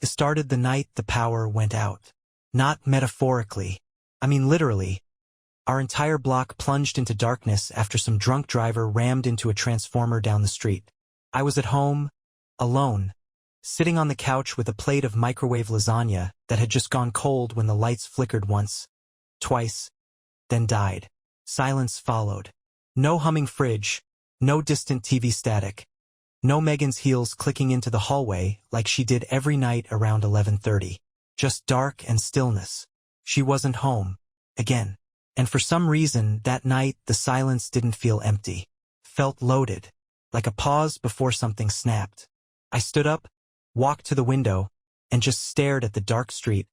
It started the night the power went out. Not metaphorically. I mean literally. Our entire block plunged into darkness after some drunk driver rammed into a transformer down the street. I was at home, alone, sitting on the couch with a plate of microwave lasagna that had just gone cold when the lights flickered once, twice, then died. Silence followed. No humming fridge, no distant TV static, no Megan's heels clicking into the hallway like she did every night around 11:30. Just dark and stillness. She wasn't home. Again. And for some reason, that night, the silence didn't feel empty. Felt loaded. Like a pause before something snapped. I stood up, walked to the window, and just stared at the dark street,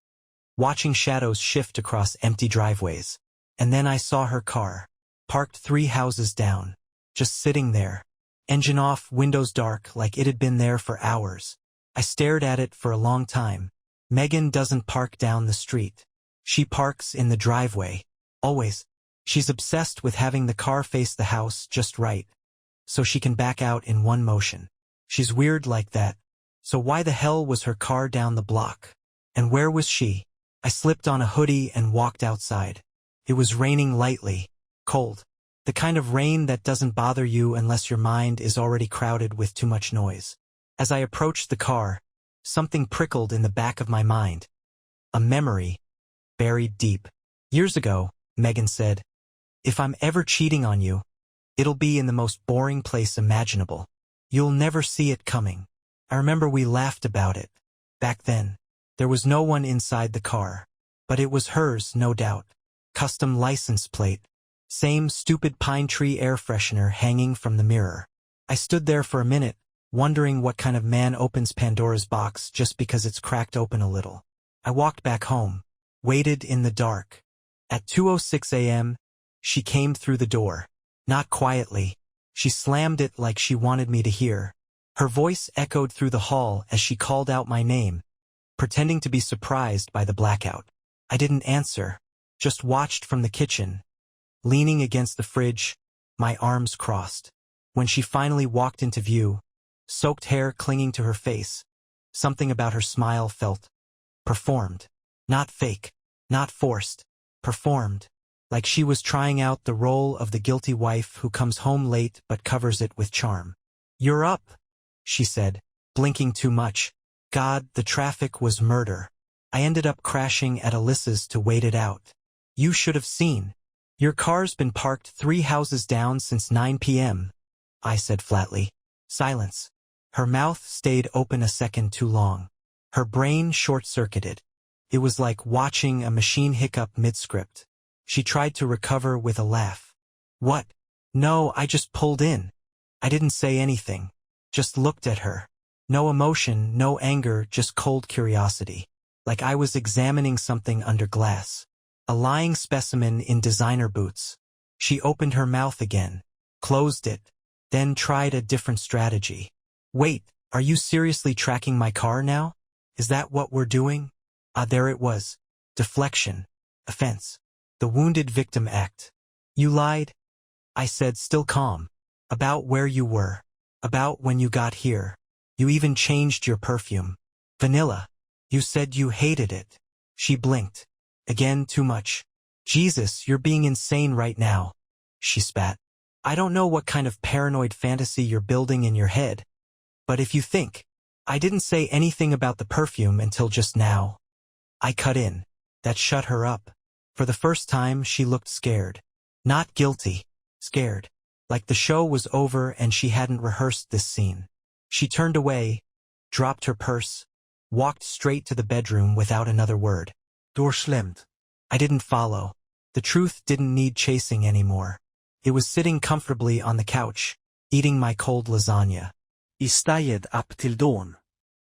watching shadows shift across empty driveways. And then I saw her car, parked 3 houses down, just sitting there. Engine off, windows dark, like it had been there for hours. I stared at it for a long time. Megan doesn't park down the street. She parks in the driveway. Always. She's obsessed with having the car face the house just right, so she can back out in one motion. She's weird like that. So why the hell was her car down the block? And where was she? I slipped on a hoodie and walked outside. It was raining lightly, cold. The kind of rain that doesn't bother you unless your mind is already crowded with too much noise. As I approached the car, something prickled in the back of my mind. A memory, buried deep. Years ago, Megan said, "If I'm ever cheating on you, it'll be in the most boring place imaginable. You'll never see it coming." I remember we laughed about it. Back then, there was no one inside the car. But it was hers, no doubt. Custom license plate. Same stupid pine tree air freshener hanging from the mirror. I stood there for a minute, wondering what kind of man opens Pandora's box just because it's cracked open a little. I walked back home, waited in the dark. At 2:06 a.m., she came through the door. Not quietly. She slammed it like she wanted me to hear. Her voice echoed through the hall as she called out my name, pretending to be surprised by the blackout. I didn't answer, just watched from the kitchen, leaning against the fridge, my arms crossed. When she finally walked into view, soaked hair clinging to her face, something about her smile felt performed. Not fake, not forced. Performed, like she was trying out the role of the guilty wife who comes home late but covers it with charm. "You're up," she said, blinking too much. God, the traffic was murder. I ended up crashing at Alyssa's to wait it out. "You should have seen. Your car's been parked 3 houses down since 9 p.m., I said flatly. Silence. Her mouth stayed open a second too long. Her brain short-circuited. It was like watching a machine hiccup mid-script. She tried to recover with a laugh. "What? No, I just pulled in." I didn't say anything. Just looked at her. No emotion, no anger, just cold curiosity. Like I was examining something under glass. A lying specimen in designer boots. She opened her mouth again, closed it, then tried a different strategy. "Wait, are you seriously tracking my car now? Is that what we're doing?" There it was. Deflection. Offense. The wounded victim act. "You lied," I said, still calm. "About where you were. About when you got here. You even changed your perfume. Vanilla. You said you hated it." She blinked. Again, too much. "Jesus, you're being insane right now," she spat. "I don't know what kind of paranoid fantasy you're building in your head. But if you think, I didn't say anything about the perfume until just now." I cut in. That shut her up. For the first time, she looked scared. Not guilty. Scared. Like the show was over and she hadn't rehearsed this scene. She turned away, dropped her purse, walked straight to the bedroom without another word. Doorslammed. I didn't follow. The truth didn't need chasing anymore. It was sitting comfortably on the couch, eating my cold lasagna. I stayed up till dawn.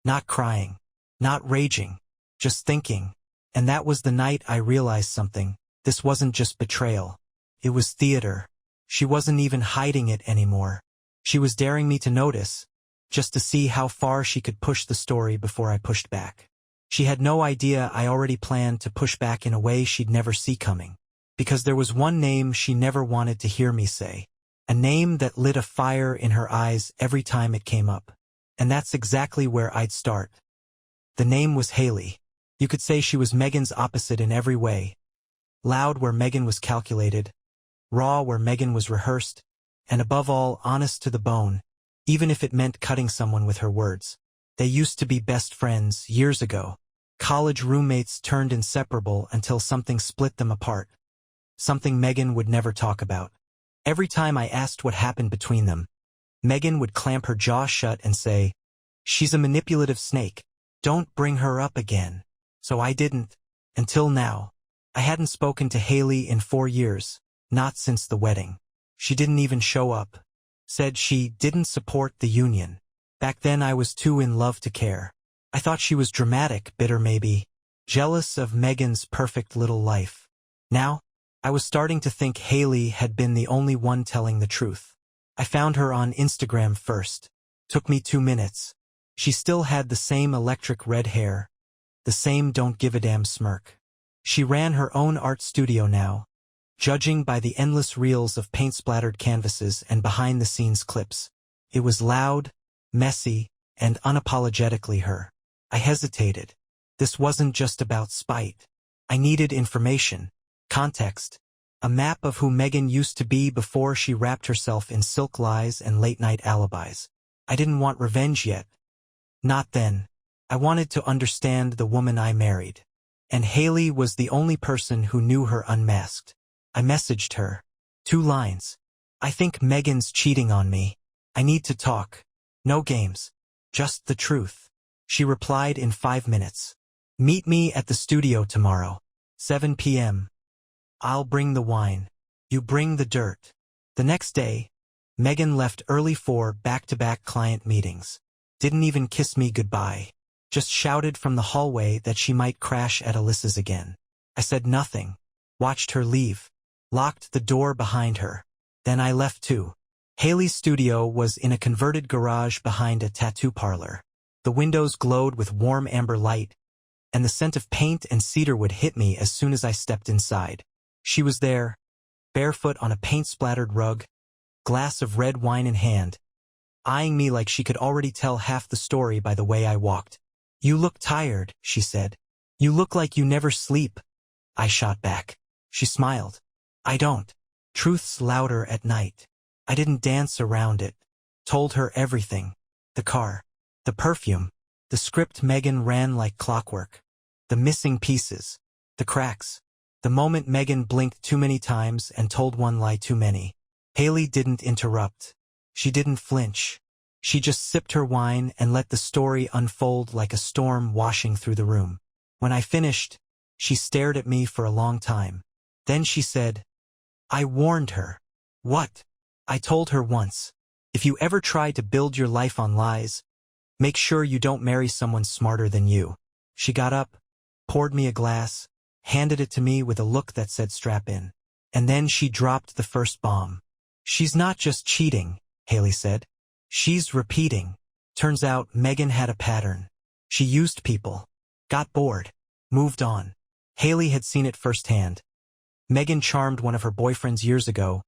Not crying. Not raging. Just thinking. And that was the night I realized something. This wasn't just betrayal. It was theater. She wasn't even hiding it anymore. She was daring me to notice, just to see how far she could push the story before I pushed back. She had no idea I already planned to push back in a way she'd never see coming. Because there was one name she never wanted to hear me say. A name that lit a fire in her eyes every time it came up. And that's exactly where I'd start. The name was Haley. You could say she was Megan's opposite in every way. Loud where Megan was calculated, raw where Megan was rehearsed, and above all, honest to the bone, even if it meant cutting someone with her words. They used to be best friends years ago. College roommates turned inseparable until something split them apart. Something Megan would never talk about. Every time I asked what happened between them, Megan would clamp her jaw shut and say, "She's a manipulative snake. Don't bring her up again." So I didn't. Until now. I hadn't spoken to Haley in 4 years, not since the wedding. She didn't even show up. Said she didn't support the union. Back then I was too in love to care. I thought she was dramatic, bitter maybe, jealous of Megan's perfect little life. Now, I was starting to think Haley had been the only one telling the truth. I found her on Instagram first. Took me 2 minutes. She still had the same electric red hair, the same don't give a damn smirk. She ran her own art studio now, judging by the endless reels of paint-splattered canvases and behind-the-scenes clips. It was loud, messy, and unapologetically her. I hesitated. This wasn't just about spite. I needed information, context, a map of who Megan used to be before she wrapped herself in silk lies and late-night alibis. I didn't want revenge yet. Not then. I wanted to understand the woman I married. And Haley was the only person who knew her unmasked. I messaged her. 2 lines. "I think Megan's cheating on me. I need to talk. No games. Just the truth." She replied in 5 minutes. "Meet me at the studio tomorrow. 7 p.m. I'll bring the wine. You bring the dirt." The next day, Megan left early for back-to-back client meetings. Didn't even kiss me goodbye. Just shouted from the hallway that she might crash at Alyssa's again. I said nothing. Watched her leave. Locked the door behind her. Then I left too. Haley's studio was in a converted garage behind a tattoo parlor. The windows glowed with warm amber light, and the scent of paint and cedarwood hit me as soon as I stepped inside. She was there, barefoot on a paint-splattered rug, glass of red wine in hand, eyeing me like she could already tell half the story by the way I walked. "You look tired," she said. "You look like you never sleep." I shot back. She smiled. "I don't. Truth's louder at night." I didn't dance around it. Told her everything. The car. The perfume. The script Megan ran like clockwork. The missing pieces. The cracks. The moment Megan blinked too many times and told one lie too many. Haley didn't interrupt. She didn't flinch. She just sipped her wine and let the story unfold like a storm washing through the room. When I finished, she stared at me for a long time. Then she said, "I warned her." "What?" "I told her once. If you ever try to build your life on lies, make sure you don't marry someone smarter than you." She got up, poured me a glass, handed it to me with a look that said strap in. And then she dropped the first bomb. "She's not just cheating," Haley said. "She's repeating." Turns out Megan had a pattern. She used people, got bored, moved on. Haley had seen it firsthand. Megan charmed one of her boyfriends years ago,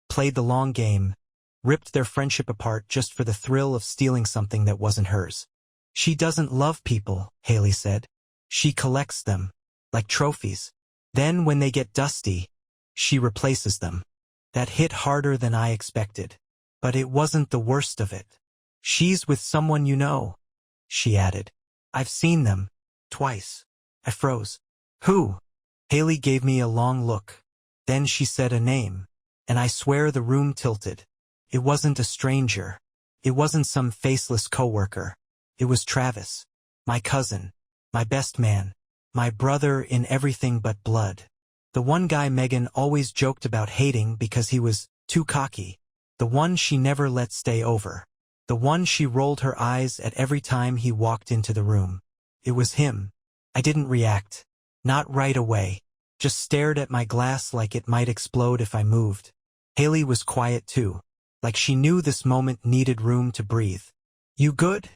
played the long game, ripped their friendship apart just for the thrill of stealing something that wasn't hers. "She doesn't love people," Haley said. "She collects them, like trophies. Then when they get dusty, she replaces them." That hit harder than I expected. But it wasn't the worst of it. "She's with someone you know," she added. "I've seen them. Twice." I froze. "Who?" Haley gave me a long look. Then she said a name, and I swear the room tilted. It wasn't a stranger. It wasn't some faceless coworker. It was Travis. My cousin. My best man. My brother in everything but blood. The one guy Megan always joked about hating because he was too cocky. The one she never let stay over. The one she rolled her eyes at every time he walked into the room. It was him. I didn't react. Not right away. Just stared at my glass like it might explode if I moved. Haley was quiet too. Like she knew this moment needed room to breathe. "You good?"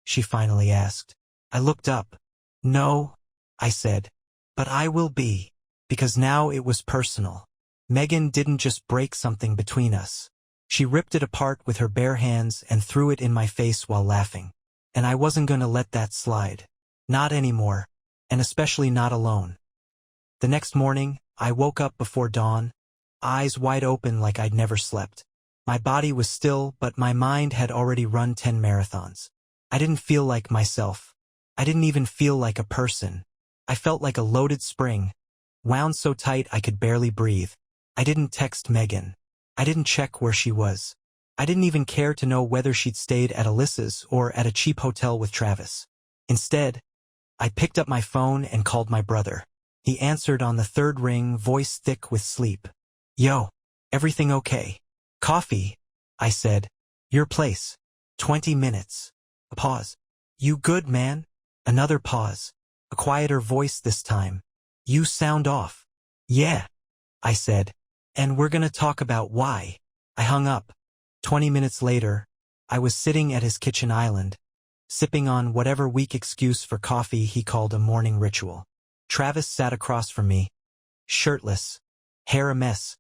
she finally asked. I looked up. "No," I said. "But I will be." Because now it was personal. Megan didn't just break something between us. She ripped it apart with her bare hands and threw it in my face while laughing. And I wasn't going to let that slide. Not anymore. And especially not alone. The next morning, I woke up before dawn, eyes wide open like I'd never slept. My body was still, but my mind had already run 10 marathons. I didn't feel like myself. I didn't even feel like a person. I felt like a loaded spring, wound so tight I could barely breathe. I didn't text Megan. I didn't check where she was. I didn't even care to know whether she'd stayed at Alyssa's or at a cheap hotel with Travis. Instead, I picked up my phone and called my brother. He answered on the third ring, voice thick with sleep. Yo, everything okay? Coffee, I said. Your place. 20 minutes. A pause. You good, man? Another pause. A quieter voice this time. You sound off. Yeah, I said. And we're gonna talk about why. I hung up. 20 minutes later, I was sitting at his kitchen island, sipping on whatever weak excuse for coffee he called a morning ritual. Travis sat across from me, shirtless, hair a mess,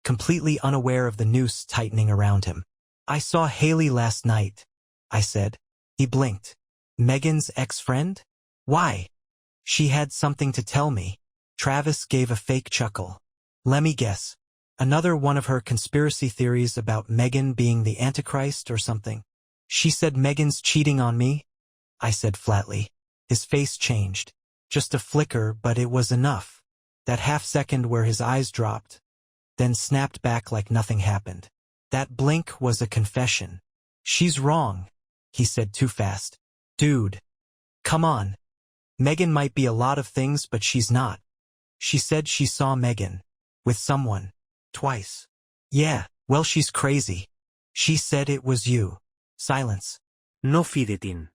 completely unaware of the noose tightening around him. I saw Haley last night, I said. He blinked. Megan's ex-friend? Why? She had something to tell me. Travis gave a fake chuckle. Let me guess. Another one of her conspiracy theories about Megan being the Antichrist or something. She said Megan's cheating on me, I said flatly. His face changed. Just a flicker, but it was enough. That half second where his eyes dropped, then snapped back like nothing happened. That blink was a confession. She's wrong, he said too fast. Dude, come on. Megan might be a lot of things, but she's not. She said she saw Megan with someone twice. Yeah, well, she's crazy. She said it was you. Silence. No fidetin.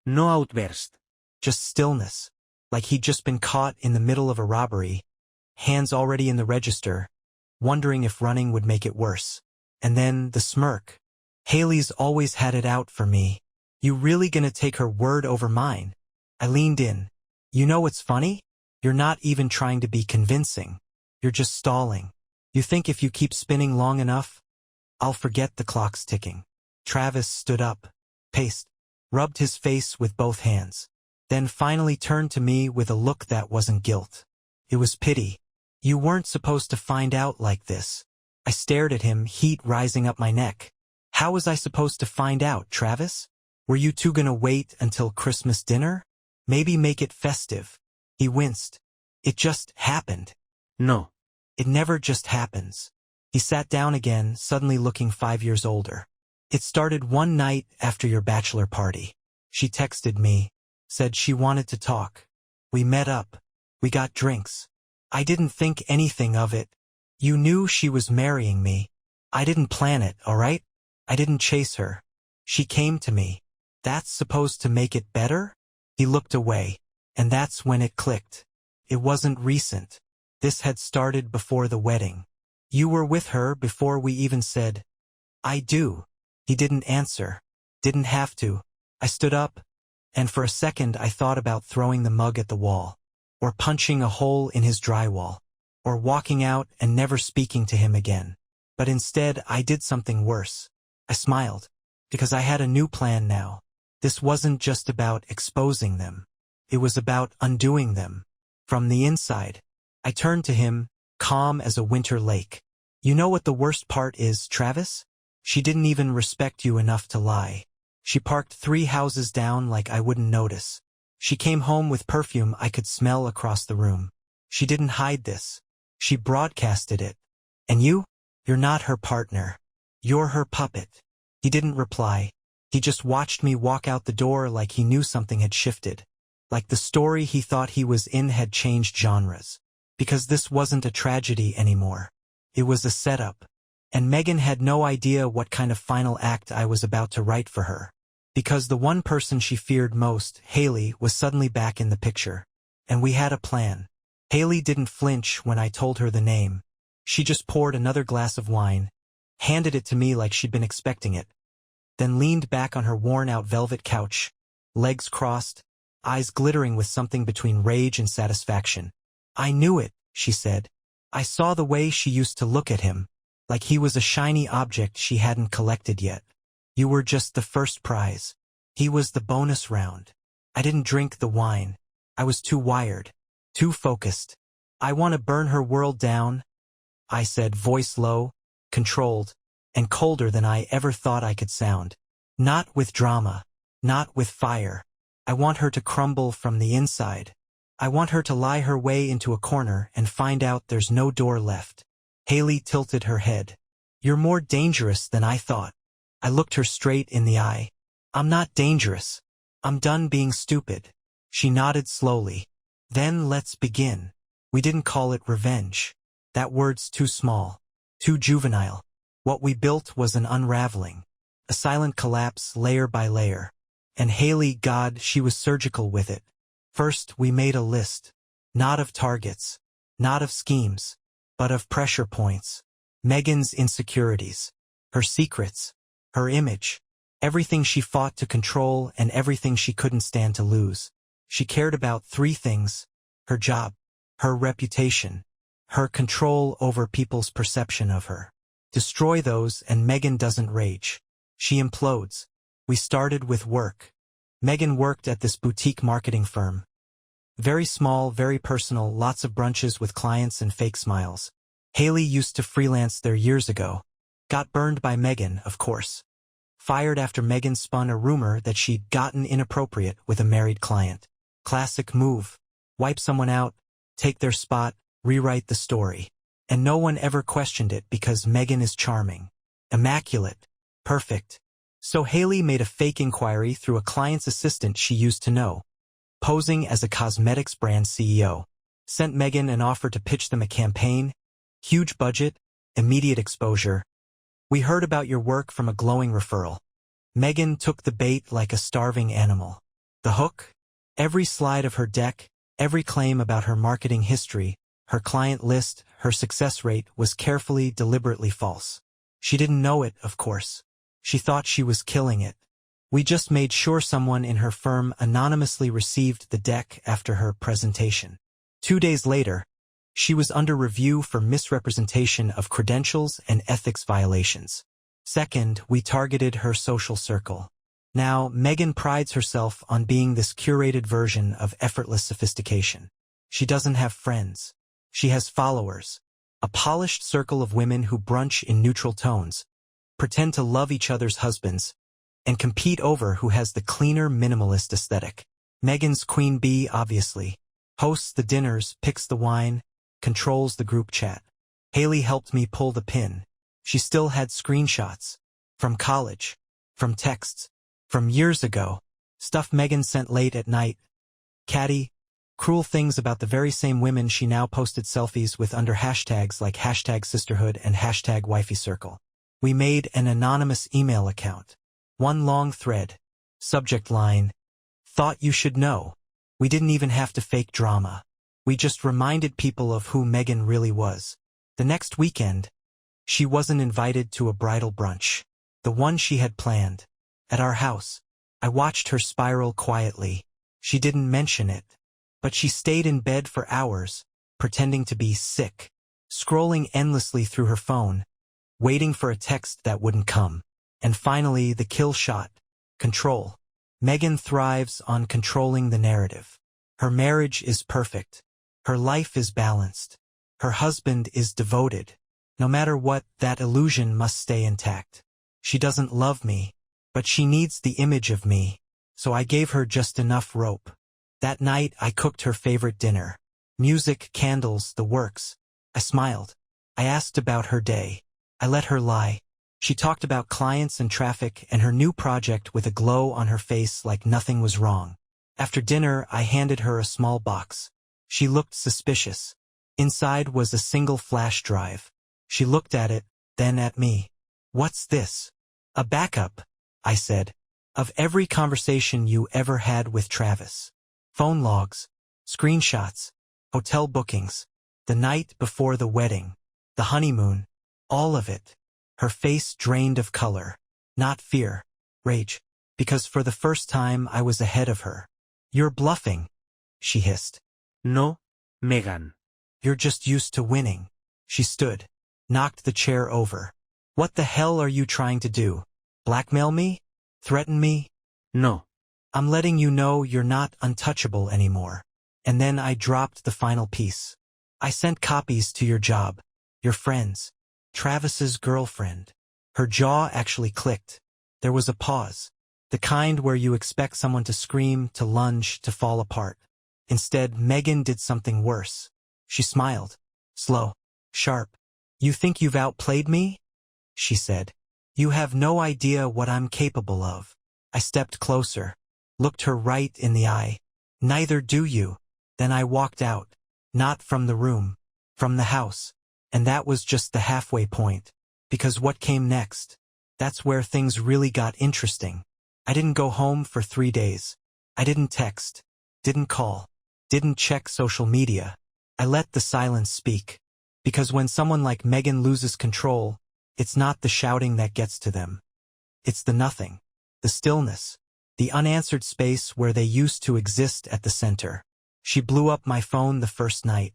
No outburst. Just stillness. Like he'd just been caught in the middle of a robbery, hands already in the register, wondering if running would make it worse. And then the smirk. Haley's always had it out for me. You really gonna take her word over mine? I leaned in. You know what's funny? You're not even trying to be convincing. You're just stalling. You think if you keep spinning long enough, I'll forget the clock's ticking. Travis stood up, paced, rubbed his face with both hands, then finally turned to me with a look that wasn't guilt. It was pity. You weren't supposed to find out like this. I stared at him, heat rising up my neck. How was I supposed to find out, Travis? Were you two gonna wait until Christmas dinner? Maybe make it festive. He winced. It just happened. No. It never just happens. He sat down again, suddenly looking 5 years older. It started one night after your bachelor party. She texted me, said she wanted to talk. We met up. We got drinks. I didn't think anything of it. You knew she was marrying me. I didn't plan it, all right? I didn't chase her. She came to me. That's supposed to make it better? He looked away, and that's when it clicked. It wasn't recent. This had started before the wedding. You were with her before we even said, I do. He didn't answer. Didn't have to. I stood up, and for a second I thought about throwing the mug at the wall, or punching a hole in his drywall, or walking out and never speaking to him again. But instead I did something worse. I smiled, because I had a new plan now. This wasn't just about exposing them. It was about undoing them. From the inside. I turned to him, calm as a winter lake. You know what the worst part is, Travis? She didn't even respect you enough to lie. She parked 3 houses down like I wouldn't notice. She came home with perfume I could smell across the room. She didn't hide this. She broadcasted it. And you? You're not her partner. You're her puppet. He didn't reply. He just watched me walk out the door like he knew something had shifted. Like the story he thought he was in had changed genres. Because this wasn't a tragedy anymore. It was a setup. And Megan had no idea what kind of final act I was about to write for her. Because the one person she feared most, Haley, was suddenly back in the picture. And we had a plan. Haley didn't flinch when I told her the name. She just poured another glass of wine, handed it to me like she'd been expecting it, then leaned back on her worn-out velvet couch, legs crossed, eyes glittering with something between rage and satisfaction. I knew it, she said. I saw the way she used to look at him, like he was a shiny object she hadn't collected yet. You were just the first prize. He was the bonus round. I didn't drink the wine. I was too wired. Too focused. I want to burn her world down, I said, voice low, controlled, and colder than I ever thought I could sound. Not with drama. Not with fire. I want her to crumble from the inside. I want her to lie her way into a corner and find out there's no door left. Haley tilted her head. You're more dangerous than I thought. I looked her straight in the eye. I'm not dangerous. I'm done being stupid. She nodded slowly. Then let's begin. We didn't call it revenge. That word's too small. Too juvenile. What we built was an unraveling. A silent collapse layer by layer. And Haley, God, she was surgical with it. First, we made a list. Not of targets. Not of schemes. But of pressure points. Megan's insecurities. Her secrets. Her image. Everything she fought to control and everything she couldn't stand to lose. She cared about 3 things. Her job. Her reputation. Her control over people's perception of her. Destroy those and Megan doesn't rage. She implodes. We started with work. Megan worked at this boutique marketing firm. Very small, very personal, lots of brunches with clients and fake smiles. Haley used to freelance there years ago. Got burned by Megan, of course. Fired after Megan spun a rumor that she'd gotten inappropriate with a married client. Classic move. Wipe someone out, take their spot, rewrite the story. And no one ever questioned it because Megan is charming. Immaculate. Perfect. So Haley made a fake inquiry through a client's assistant she used to know. Posing as a cosmetics brand CEO. Sent Megan an offer to pitch them a campaign. Huge budget, immediate exposure. We heard about your work from a glowing referral. Megan took the bait like a starving animal. The hook? Every slide of her deck, every claim about her marketing history, her client list, her success rate was carefully, deliberately false. She didn't know it, of course. She thought she was killing it. We just made sure someone in her firm anonymously received the deck after her presentation. 2 days later, she was under review for misrepresentation of credentials and ethics violations. Second, we targeted her social circle. Now, Megan prides herself on being this curated version of effortless sophistication. She doesn't have friends. She has followers. A polished circle of women who brunch in neutral tones, pretend to love each other's husbands, and compete over who has the cleaner minimalist aesthetic. Megan's queen bee, obviously. Hosts the dinners, picks the wine, controls the group chat. Haley helped me pull the pin. She still had screenshots. From college. From texts. From years ago. Stuff Megan sent late at night. Catty, cruel things about the very same women she now posted selfies with under hashtags like #sisterhood and #wifeycircle. We made an anonymous email account. One long thread. Subject line. Thought you should know. We didn't even have to fake drama. We just reminded people of who Megan really was. The next weekend, she wasn't invited to a bridal brunch. The one she had planned. At our house. I watched her spiral quietly. She didn't mention it. But she stayed in bed for hours, pretending to be sick. Scrolling endlessly through her phone. Waiting for a text that wouldn't come. And finally, the kill shot. Control. Megan thrives on controlling the narrative. Her marriage is perfect. Her life is balanced. Her husband is devoted. No matter what, that illusion must stay intact. She doesn't love me, but she needs the image of me, so I gave her just enough rope. That night, I cooked her favorite dinner. Music, candles, the works. I smiled. I asked about her day. I let her lie. She talked about clients and traffic and her new project with a glow on her face like nothing was wrong. After dinner, I handed her a small box. She looked suspicious. Inside was a single flash drive. She looked at it, then at me. What's this? A backup, I said, of every conversation you ever had with Travis. Phone logs, screenshots, hotel bookings, the night before the wedding, the honeymoon, all of it. Her face drained of color. Not fear. Rage. Because for the first time I was ahead of her. You're bluffing, she hissed. No, Megan. You're just used to winning. She stood. Knocked the chair over. What the hell are you trying to do? Blackmail me? Threaten me? No. I'm letting you know you're not untouchable anymore. And then I dropped the final piece. I sent copies to your job, your friends, Travis's girlfriend. Her jaw actually clicked. There was a pause. The kind where you expect someone to scream, to lunge, to fall apart. Instead, Megan did something worse. She smiled. Slow. Sharp. You think you've outplayed me? She said. You have no idea what I'm capable of. I stepped closer, looked her right in the eye. Neither do you. Then I walked out. Not from the room. From the house. And that was just the halfway point. Because what came next? That's where things really got interesting. I didn't go home for 3 days. I didn't text. Didn't call. Didn't check social media. I let the silence speak. Because when someone like Megan loses control, it's not the shouting that gets to them. It's the nothing. The stillness. The unanswered space where they used to exist at the center. She blew up my phone the first night.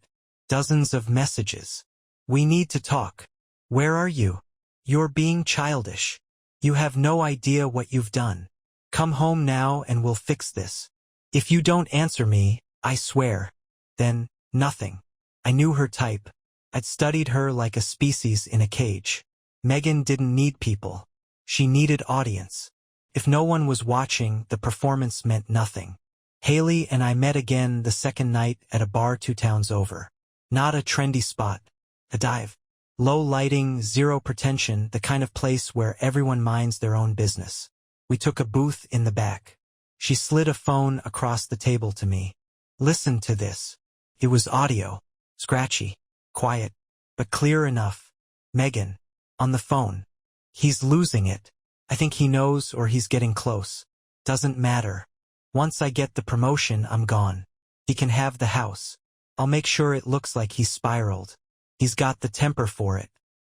Dozens of messages. We need to talk. Where are you? You're being childish. You have no idea what you've done. Come home now and we'll fix this. If you don't answer me, I swear. Then, nothing. I knew her type. I'd studied her like a species in a cage. Megan didn't need people. She needed audience. If no one was watching, the performance meant nothing. Haley and I met again the second night at a bar 2 towns over. Not a trendy spot. A dive. Low lighting, zero pretension, the kind of place where everyone minds their own business. We took a booth in the back. She slid a phone across the table to me. Listen to this. It was audio. Scratchy. Quiet. But clear enough. Megan. On the phone. He's losing it. I think he knows or he's getting close. Doesn't matter. Once I get the promotion, I'm gone. He can have the house. I'll make sure it looks like he's spiraled. He's got the temper for it.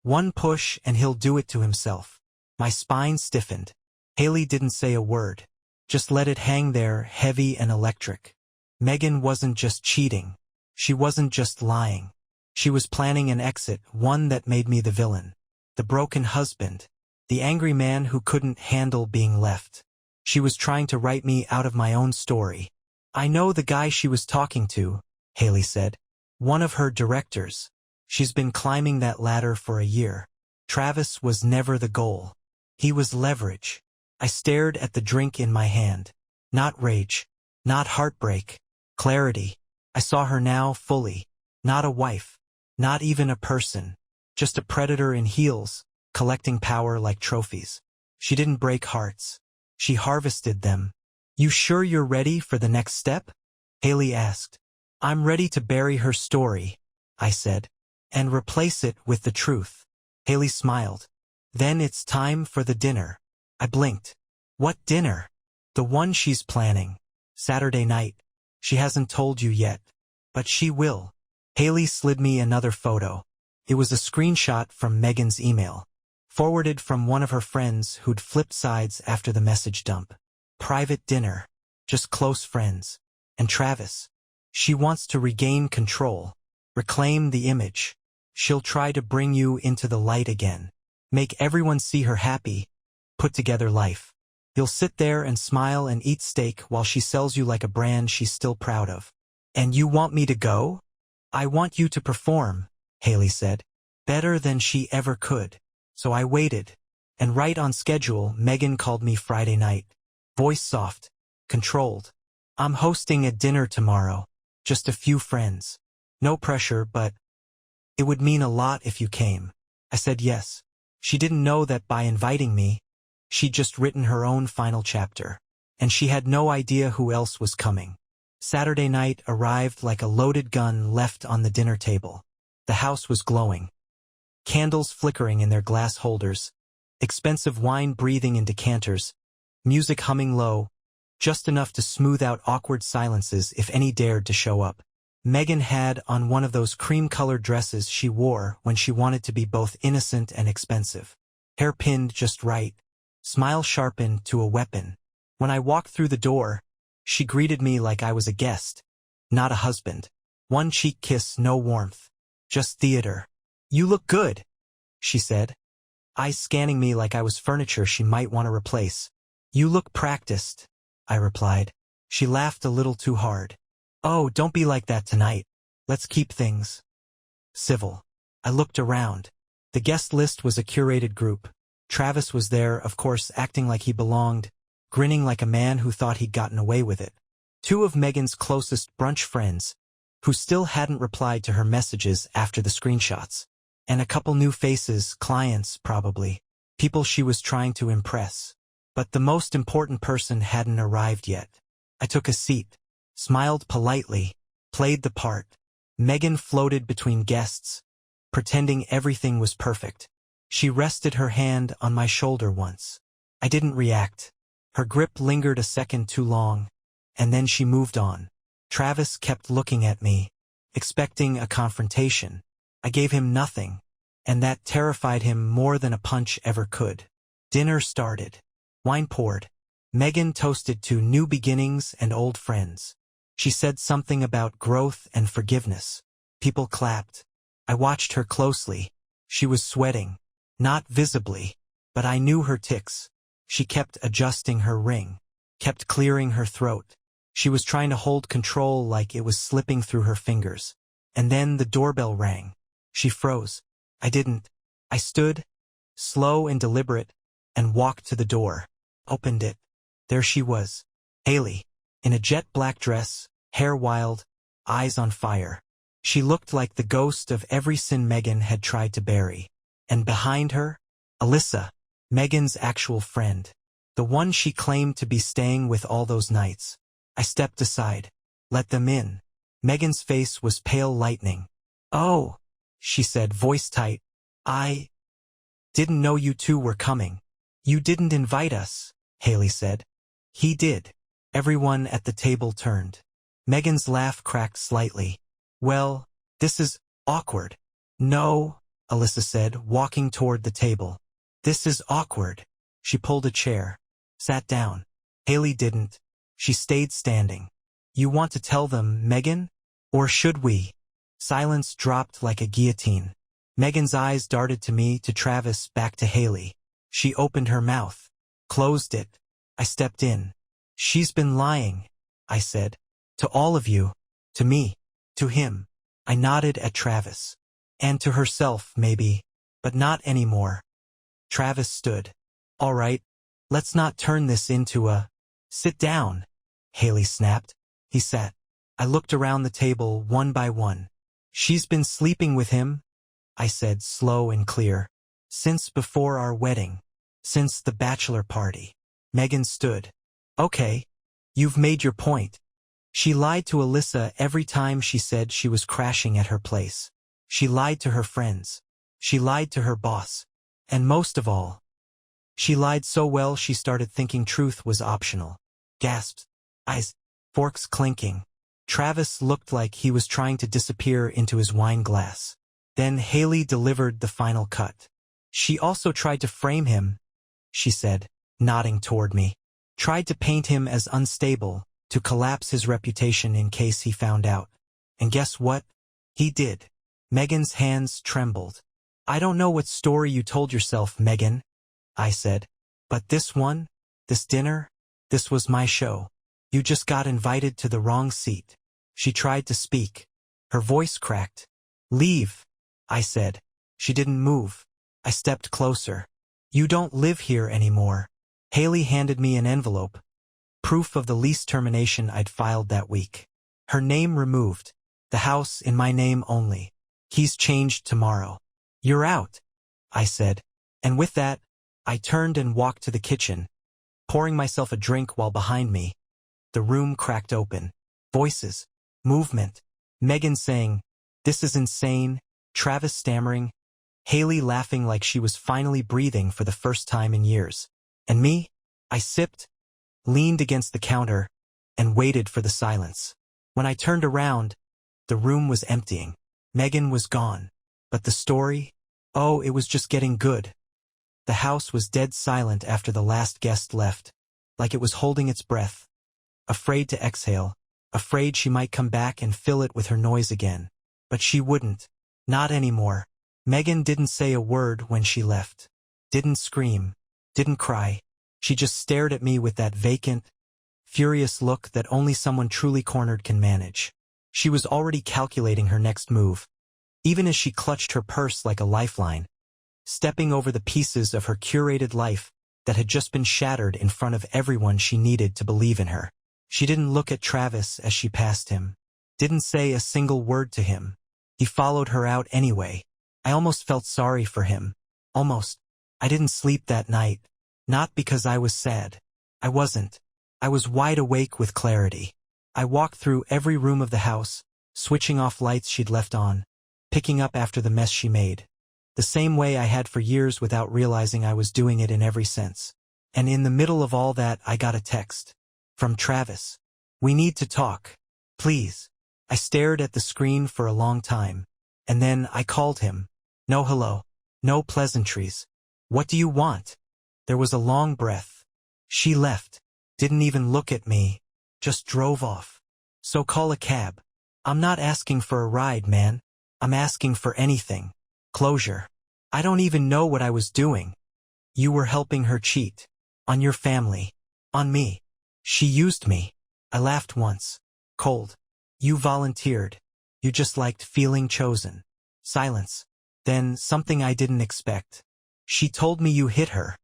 One push and he'll do it to himself. My spine stiffened. Haley didn't say a word. Just let it hang there, heavy and electric. Megan wasn't just cheating. She wasn't just lying. She was planning an exit, one that made me the villain. The broken husband. The angry man who couldn't handle being left. She was trying to write me out of my own story. I know the guy she was talking to, Haley said. One of her directors. She's been climbing that ladder for a year. Travis was never the goal. He was leverage. I stared at the drink in my hand. Not rage. Not heartbreak. Clarity. I saw her now fully. Not a wife. Not even a person. Just a predator in heels, collecting power like trophies. She didn't break hearts. She harvested them. You sure you're ready for the next step? Haley asked. I'm ready to bury her story, I said. And replace it with the truth. Haley smiled. Then it's time for the dinner. I blinked. What dinner? The one she's planning. Saturday night. She hasn't told you yet. But she will. Haley slid me another photo. It was a screenshot from Megan's email. Forwarded from one of her friends who'd flipped sides after the message dump. Private dinner. Just close friends. And Travis. She wants to regain control. Reclaim the image. She'll try to bring you into the light again. Make everyone see her happy. Put together life. You'll sit there and smile and eat steak while she sells you like a brand she's still proud of. And you want me to go? I want you to perform, Haley said. Better than she ever could. So I waited. And right on schedule, Megan called me Friday night. Voice soft. Controlled. I'm hosting a dinner tomorrow. Just a few friends. No pressure, but it would mean a lot if you came. I said yes. She didn't know that by inviting me, she'd just written her own final chapter. And she had no idea who else was coming. Saturday night arrived like a loaded gun left on the dinner table. The house was glowing. Candles flickering in their glass holders. Expensive wine breathing in decanters. Music humming low. Just enough to smooth out awkward silences if any dared to show up. Megan had on one of those cream-colored dresses she wore when she wanted to be both innocent and expensive. Hair pinned just right. Smile sharpened to a weapon. When I walked through the door, she greeted me like I was a guest, not a husband. One cheek kiss, no warmth. Just theater. You look good, she said. Eyes scanning me like I was furniture she might want to replace. You look practiced. I replied. She laughed a little too hard. Oh, don't be like that tonight. Let's keep things civil. I looked around. The guest list was a curated group. Travis was there, of course, acting like he belonged, grinning like a man who thought he'd gotten away with it. Two of Megan's closest brunch friends, who still hadn't replied to her messages after the screenshots. And a couple new faces, clients probably, people she was trying to impress. But the most important person hadn't arrived yet. I took a seat, smiled politely, played the part. Megan floated between guests, pretending everything was perfect. She rested her hand on my shoulder once. I didn't react. Her grip lingered a second too long, and then she moved on. Travis kept looking at me, expecting a confrontation. I gave him nothing, and that terrified him more than a punch ever could. Dinner started. Wine poured. Megan toasted to new beginnings and old friends. She said something about growth and forgiveness. People clapped. I watched her closely. She was sweating. Not visibly, but I knew her tics. She kept adjusting her ring, kept clearing her throat. She was trying to hold control like it was slipping through her fingers. And then the doorbell rang. She froze. I didn't. I stood, slow and deliberate, and walked to the door. Opened it. There she was. Haley, in a jet black dress, hair wild, eyes on fire. She looked like the ghost of every sin Megan had tried to bury. And behind her, Alyssa, Megan's actual friend. The one she claimed to be staying with all those nights. I stepped aside. Let them in. Megan's face was pale lightning. Oh, she said, voice tight. I didn't know you two were coming. You didn't invite us, Haley said. He did. Everyone at the table turned. Megan's laugh cracked slightly. Well, this is awkward. No, Alyssa said, walking toward the table. This is awkward. She pulled a chair. Sat down. Haley didn't. She stayed standing. You want to tell them, Megan? Or should we? Silence dropped like a guillotine. Megan's eyes darted to me, to Travis, back to Haley. She opened her mouth. Closed it. I stepped in. She's been lying, I said. To all of you. To me. To him. I nodded at Travis. And to herself, maybe. But not anymore. Travis stood. All right. Let's not turn this into a... Sit down, Haley snapped. He sat. I looked around the table, one by one. She's been sleeping with him, I said, slow and clear. Since before our wedding. Since the bachelor party. Megan stood. Okay. You've made your point. She lied to Alyssa every time she said she was crashing at her place. She lied to her friends. She lied to her boss. And most of all, she lied so well she started thinking truth was optional. Gasped. Eyes. Forks clinking. Travis looked like he was trying to disappear into his wine glass. Then Haley delivered the final cut. She also tried to frame him, she said, nodding toward me. Tried to paint him as unstable, to collapse his reputation in case he found out. And guess what? He did. Megan's hands trembled. I don't know what story you told yourself, Megan, I said. But this one, this dinner, this was my show. You just got invited to the wrong seat. She tried to speak. Her voice cracked. Leave, I said. She didn't move. I stepped closer. You don't live here anymore. Haley handed me an envelope. Proof of the lease termination I'd filed that week. Her name removed. The house in my name only. Keys changed tomorrow. You're out, I said. And with that, I turned and walked to the kitchen, pouring myself a drink while behind me. The room cracked open. Voices. Movement. Megan saying, "This is insane," Travis stammering, Haley laughing like she was finally breathing for the first time in years. And me? I sipped, leaned against the counter, and waited for the silence. When I turned around, the room was emptying. Megan was gone. But the story? Oh, it was just getting good. The house was dead silent after the last guest left, like it was holding its breath, afraid to exhale, afraid she might come back and fill it with her noise again. But she wouldn't. Not anymore. Megan didn't say a word when she left. Didn't scream. Didn't cry. She just stared at me with that vacant, furious look that only someone truly cornered can manage. She was already calculating her next move, even as she clutched her purse like a lifeline, stepping over the pieces of her curated life that had just been shattered in front of everyone she needed to believe in her. She didn't look at Travis as she passed him, didn't say a single word to him. He followed her out anyway. I almost felt sorry for him. Almost. I didn't sleep that night. Not because I was sad. I wasn't. I was wide awake with clarity. I walked through every room of the house, switching off lights she'd left on, picking up after the mess she made. The same way I had for years without realizing I was doing it in every sense. And in the middle of all that, I got a text. From Travis. "We need to talk. Please." I stared at the screen for a long time. And then I called him. No hello. No pleasantries. "What do you want?" There was a long breath. She left. Didn't even look at me. Just drove off. "So call a cab." "I'm not asking for a ride, man. I'm asking for anything. Closure. I don't even know what I was doing." "You were helping her cheat. On your family. On me. She used me." I laughed once. Cold. "You volunteered. You just liked feeling chosen." Silence. Then something I didn't expect. "She told me you hit her."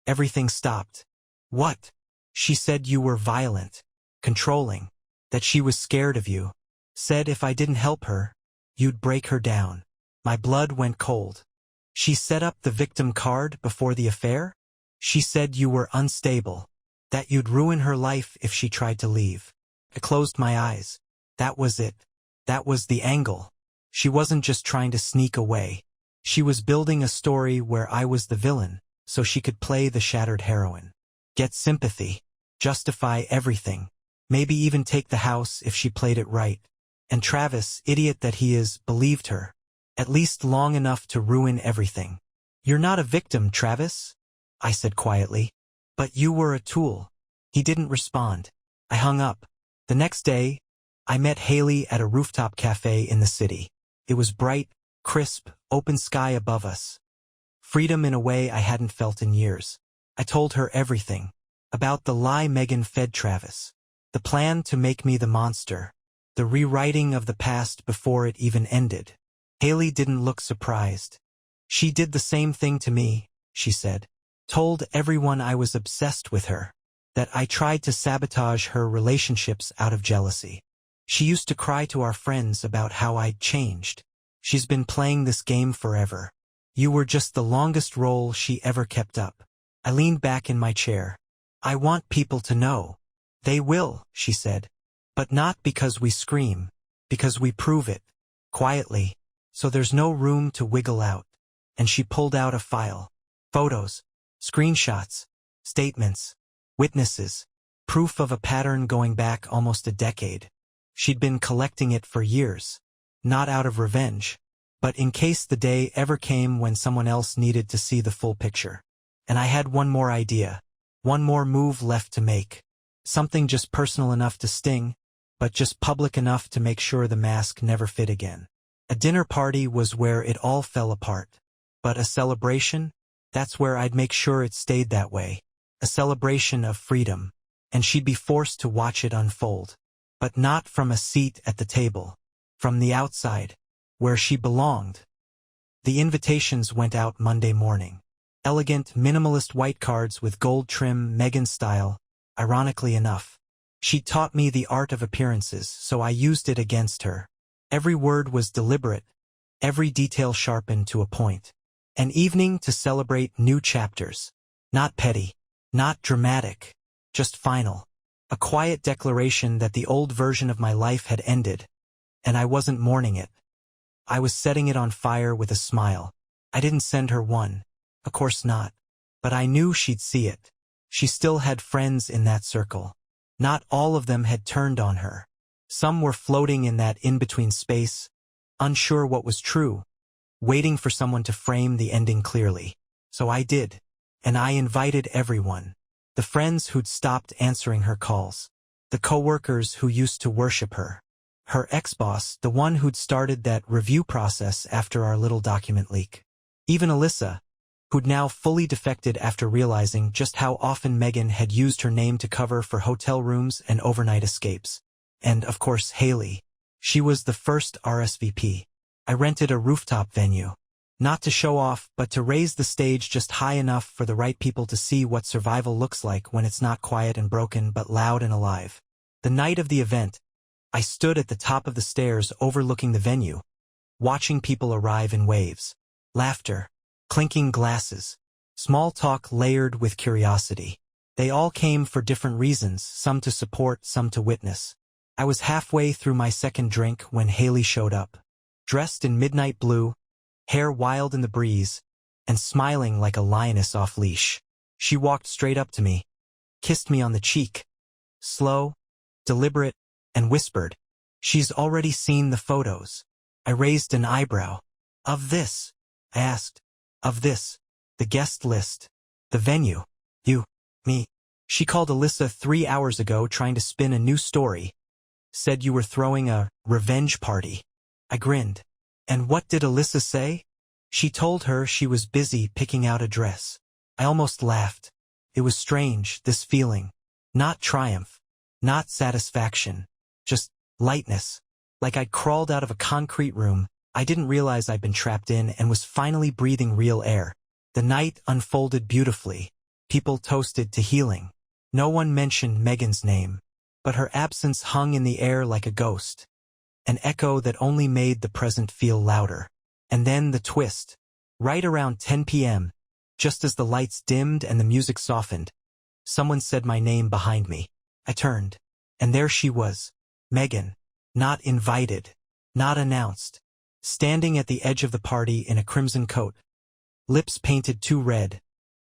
Everything stopped. "What?" "She said you were violent. Controlling. That she was scared of you. Said if I didn't help her, you'd break her down." My blood went cold. "She set up the victim card before the affair?" "She said you were unstable. That you'd ruin her life if she tried to leave." I closed my eyes. That was it. That was the angle. She wasn't just trying to sneak away. She was building a story where I was the villain, so she could play the shattered heroine. Get sympathy. Justify everything. Maybe even take the house if she played it right. And Travis, idiot that he is, believed her. At least long enough to ruin everything. "You're not a victim, Travis," I said quietly. "But you were a tool." He didn't respond. I hung up. The next day, I met Haley at a rooftop cafe in the city. It was bright, crisp, open sky above us. Freedom in a way I hadn't felt in years. I told her everything. About the lie Megan fed Travis. The plan to make me the monster. The rewriting of the past before it even ended. Haley didn't look surprised. "She did the same thing to me," she said. "Told everyone I was obsessed with her. That I tried to sabotage her relationships out of jealousy. She used to cry to our friends about how I'd changed. She's been playing this game forever. You were just the longest role she ever kept up." I leaned back in my chair. "I want people to know." "They will," she said. "But not because we scream. Because we prove it. Quietly. So there's no room to wiggle out." And she pulled out a file. Photos. Screenshots. Statements. Witnesses. Proof of a pattern going back almost a decade. She'd been collecting it for years. Not out of revenge, but in case the day ever came when someone else needed to see the full picture. And I had one more idea. One more move left to make. Something just personal enough to sting, but just public enough to make sure the mask never fit again. A dinner party was where it all fell apart. But a celebration? That's where I'd make sure it stayed that way. A celebration of freedom. And she'd be forced to watch it unfold. But not from a seat at the table. From the outside. Where she belonged. The invitations went out Monday morning. Elegant, minimalist white cards with gold trim, Megan style, ironically enough. She taught me the art of appearances, so I used it against her. Every word was deliberate, every detail sharpened to a point. An evening to celebrate new chapters. Not petty, not dramatic, just final. A quiet declaration that the old version of my life had ended, and I wasn't mourning it. I was setting it on fire with a smile. I didn't send her one. Of course not. But I knew she'd see it. She still had friends in that circle. Not all of them had turned on her. Some were floating in that in-between space, unsure what was true, waiting for someone to frame the ending clearly. So I did. And I invited everyone. The friends who'd stopped answering her calls. The coworkers who used to worship her. Her ex-boss, the one who'd started that review process after our little document leak. Even Alyssa, who'd now fully defected after realizing just how often Megan had used her name to cover for hotel rooms and overnight escapes. And, of course, Haley. She was the first RSVP. I rented a rooftop venue. Not to show off, but to raise the stage just high enough for the right people to see what survival looks like when it's not quiet and broken but loud and alive. The night of the event, I stood at the top of the stairs overlooking the venue, watching people arrive in waves. Laughter, clinking glasses, small talk layered with curiosity. They all came for different reasons, some to support, some to witness. I was halfway through my second drink when Haley showed up. Dressed in midnight blue, hair wild in the breeze, and smiling like a lioness off leash. She walked straight up to me, kissed me on the cheek, slow, deliberate, and whispered, "She's already seen the photos." I raised an eyebrow. "Of this?" I asked. "Of this. The guest list. The venue. You. Me." "She called Alyssa 3 hours ago trying to spin a new story. Said you were throwing a revenge party." I grinned. "And what did Alyssa say?" "She told her she was busy picking out a dress." I almost laughed. It was strange, this feeling. Not triumph. Not satisfaction. Just lightness. Like I'd crawled out of a concrete room. I didn't realize I'd been trapped in and was finally breathing real air. The night unfolded beautifully. People toasted to healing. No one mentioned Megan's name, but her absence hung in the air like a ghost. An echo that only made the present feel louder. And then the twist. Right around 10 p.m., just as the lights dimmed and the music softened, someone said my name behind me. I turned, and there she was, Megan. Not invited, not announced. Standing at the edge of the party in a crimson coat. Lips painted too red,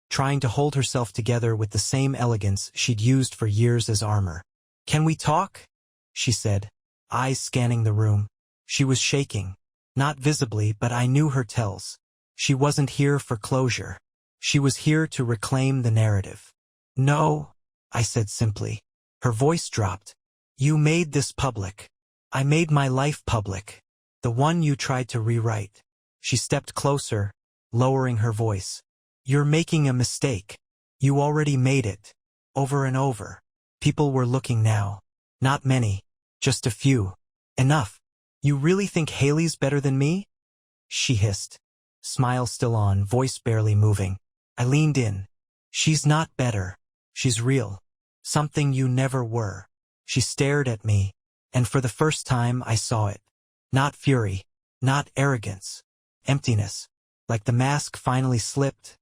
trying to hold herself together with the same elegance she'd used for years as armor. "Can we talk?" she said, eyes scanning the room. She was shaking. Not visibly, but I knew her tells. She wasn't here for closure. She was here to reclaim the narrative. "No," I said simply. Her voice dropped. "You made this public. I made my life public. The one you tried to rewrite." She stepped closer, lowering her voice. "You're making a mistake. You already made it. Over and over." People were looking now. Not many. Just a few. "Enough. You really think Haley's better than me?" she hissed. Smile still on, voice barely moving. I leaned in. "She's not better. She's real. Something you never were." She stared at me, and for the first time I saw it. Not fury. Not arrogance. Emptiness. Like the mask finally slipped,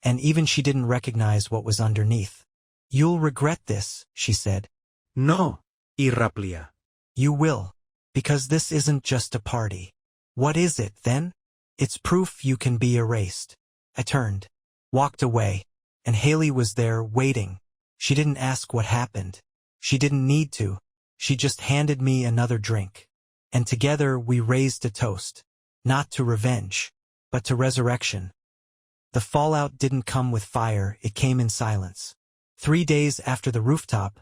and even she didn't recognize what was underneath. "You'll regret this," she said. No, irraplia. "You will. Because this isn't just a party." "What is it, then?" "It's proof you can be erased." I turned, walked away, and Haley was there waiting. She didn't ask what happened. She didn't need to. She just handed me another drink. And together we raised a toast. Not to revenge, but to resurrection. The fallout didn't come with fire, it came in silence. 3 days after the rooftop,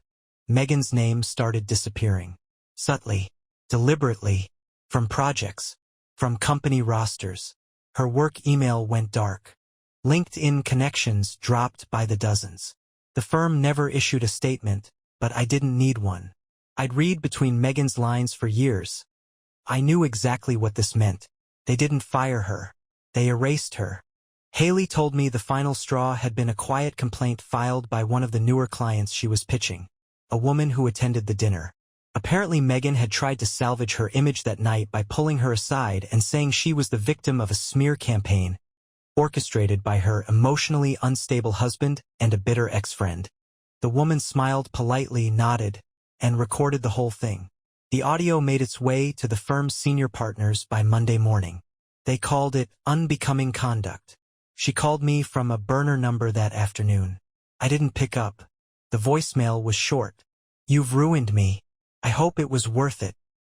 Megan's name started disappearing. Subtly, deliberately, from projects, from company rosters. Her work email went dark. LinkedIn connections dropped by the dozens. The firm never issued a statement, but I didn't need one. I'd read between Megan's lines for years. I knew exactly what this meant. They didn't fire her. They erased her. Haley told me the final straw had been a quiet complaint filed by one of the newer clients she was pitching, a woman who attended the dinner. Apparently Megan had tried to salvage her image that night by pulling her aside and saying she was the victim of a smear campaign, orchestrated by her emotionally unstable husband and a bitter ex-friend. The woman smiled politely, nodded, and recorded the whole thing. The audio made its way to the firm's senior partners by Monday morning. They called it unbecoming conduct. She called me from a burner number that afternoon. I didn't pick up. The voicemail was short. "You've ruined me. I hope it was worth it."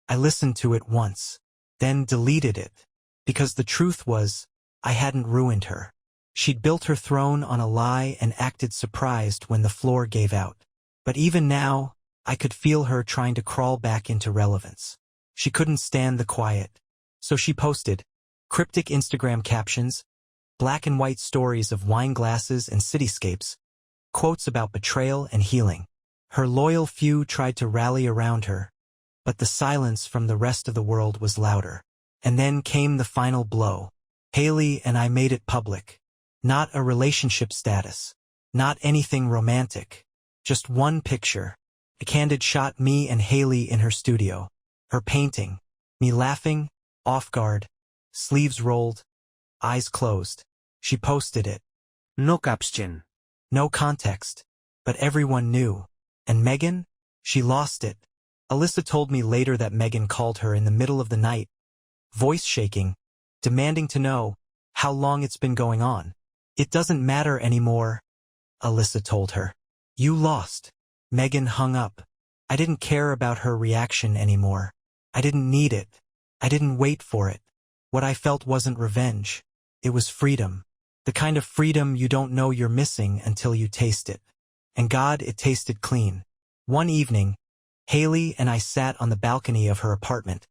I listened to it once, then deleted it, because the truth was, I hadn't ruined her. She'd built her throne on a lie and acted surprised when the floor gave out. But even now, I could feel her trying to crawl back into relevance. She couldn't stand the quiet. So she posted cryptic Instagram captions, black and white stories of wine glasses and cityscapes, quotes about betrayal and healing. Her loyal few tried to rally around her, but the silence from the rest of the world was louder. And then came the final blow. Haley and I made it public. Not a relationship status. Not anything romantic. Just one picture. A candid shot, me and Haley in her studio. Her painting. Me laughing, off guard, sleeves rolled, eyes closed. She posted it. No caption. No context. But everyone knew. And Megan? She lost it. Alyssa told me later that Megan called her in the middle of the night, voice shaking, demanding to know how long it's been going on. It doesn't matter anymore, Alyssa told her. You lost. Megan hung up. I didn't care about her reaction anymore. I didn't need it. I didn't wait for it. What I felt wasn't revenge. It was freedom. The kind of freedom you don't know you're missing until you taste it. And God, it tasted clean. One evening, Haley and I sat on the balcony of her apartment,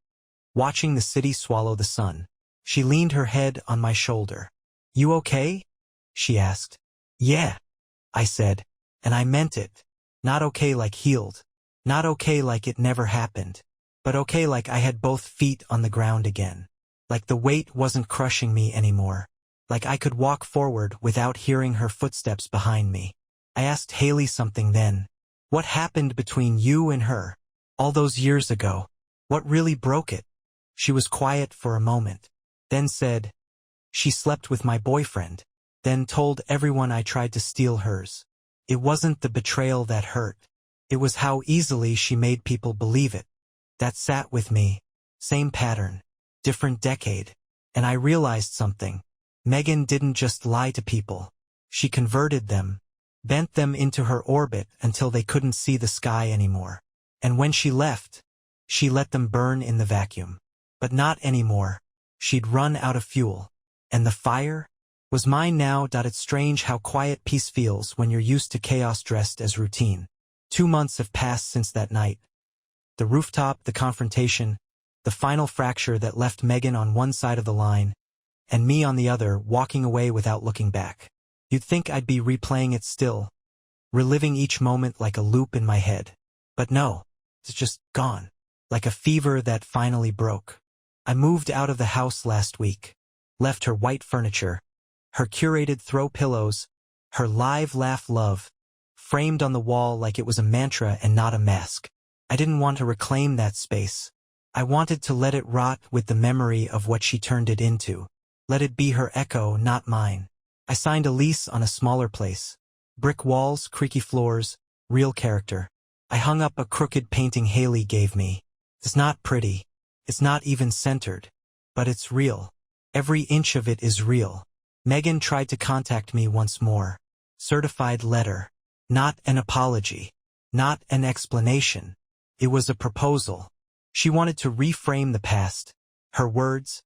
watching the city swallow the sun. She leaned her head on my shoulder. You okay? She asked. Yeah, I said, and I meant it. Not okay like healed. Not okay like it never happened. But okay like I had both feet on the ground again. Like the weight wasn't crushing me anymore. Like I could walk forward without hearing her footsteps behind me. I asked Haley something then. What happened between you and her? All those years ago? What really broke it? She was quiet for a moment. Then said, she slept with my boyfriend. Then told everyone I tried to steal hers. It wasn't the betrayal that hurt. It was how easily she made people believe it. That sat with me. Same pattern. Different decade. And I realized something. Megan didn't just lie to people. She converted them. Bent them into her orbit until they couldn't see the sky anymore. And when she left, she let them burn in the vacuum. But not anymore. She'd run out of fuel. And the fire was mine now. It's strange how quiet peace feels when you're used to chaos dressed as routine. 2 months have passed since that night. The rooftop, the confrontation, the final fracture that left Megan on one side of the line, and me on the other, walking away without looking back. You'd think I'd be replaying it still, reliving each moment like a loop in my head. But no, it's just gone, like a fever that finally broke. I moved out of the house last week, left her white furniture, her curated throw pillows, her live laugh love, framed on the wall like it was a mantra and not a mask. I didn't want to reclaim that space. I wanted to let it rot with the memory of what she turned it into. Let it be her echo, not mine. I signed a lease on a smaller place. Brick walls, creaky floors, real character. I hung up a crooked painting Haley gave me. It's not pretty. It's not even centered. But it's real. Every inch of it is real. Megan tried to contact me once more. Certified letter. Not an apology. Not an explanation. It was a proposal. She wanted to reframe the past, her words,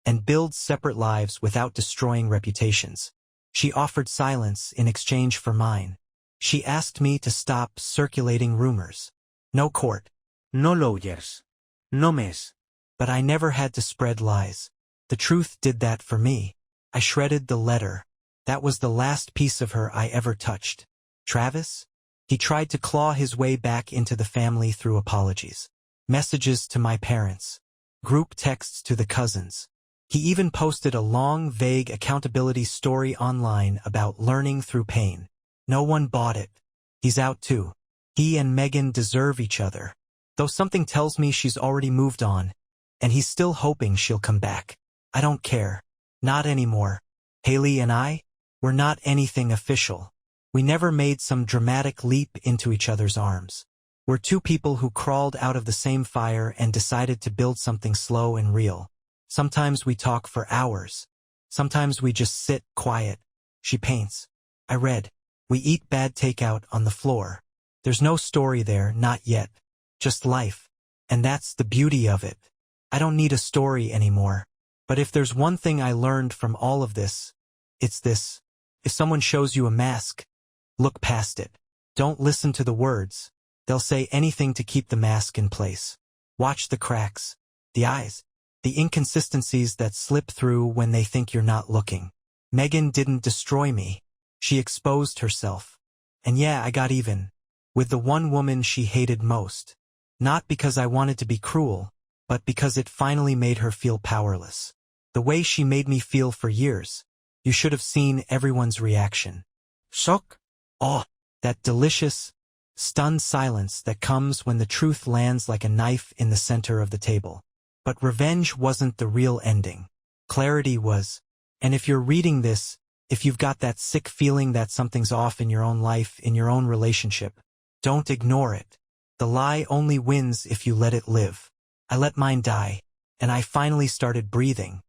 and build separate lives without destroying reputations. She offered silence in exchange for mine. She asked me to stop circulating rumors. No court. No lawyers. No mess. But I never had to spread lies. The truth did that for me. I shredded the letter. That was the last piece of her I ever touched. Travis? He tried to claw his way back into the family through apologies. Messages to my parents. Group texts to the cousins. He even posted a long, vague accountability story online about learning through pain. No one bought it. He's out too. He and Megan deserve each other. Though something tells me she's already moved on, and he's still hoping she'll come back. I don't care. Not anymore. Haley and I, we're not anything official. We never made some dramatic leap into each other's arms. We're two people who crawled out of the same fire and decided to build something slow and real. Sometimes we talk for hours. Sometimes we just sit quiet. She paints. I read. We eat bad takeout on the floor. There's no story there, not yet. Just life. And that's the beauty of it. I don't need a story anymore. But if there's one thing I learned from all of this, it's this. If someone shows you a mask, look past it. Don't listen to the words. They'll say anything to keep the mask in place. Watch the cracks, the eyes, the inconsistencies that slip through when they think you're not looking. Megan didn't destroy me. She exposed herself. And yeah, I got even. With the one woman she hated most. Not because I wanted to be cruel, but because it finally made her feel powerless. The way she made me feel for years. You should have seen everyone's reaction. Shock? Oh, that delicious, stunned silence that comes when the truth lands like a knife in the center of the table. But revenge wasn't the real ending. Clarity was. And if you're reading this, if you've got that sick feeling that something's off in your own life, in your own relationship, don't ignore it. The lie only wins if you let it live. I let mine die, and I finally started breathing.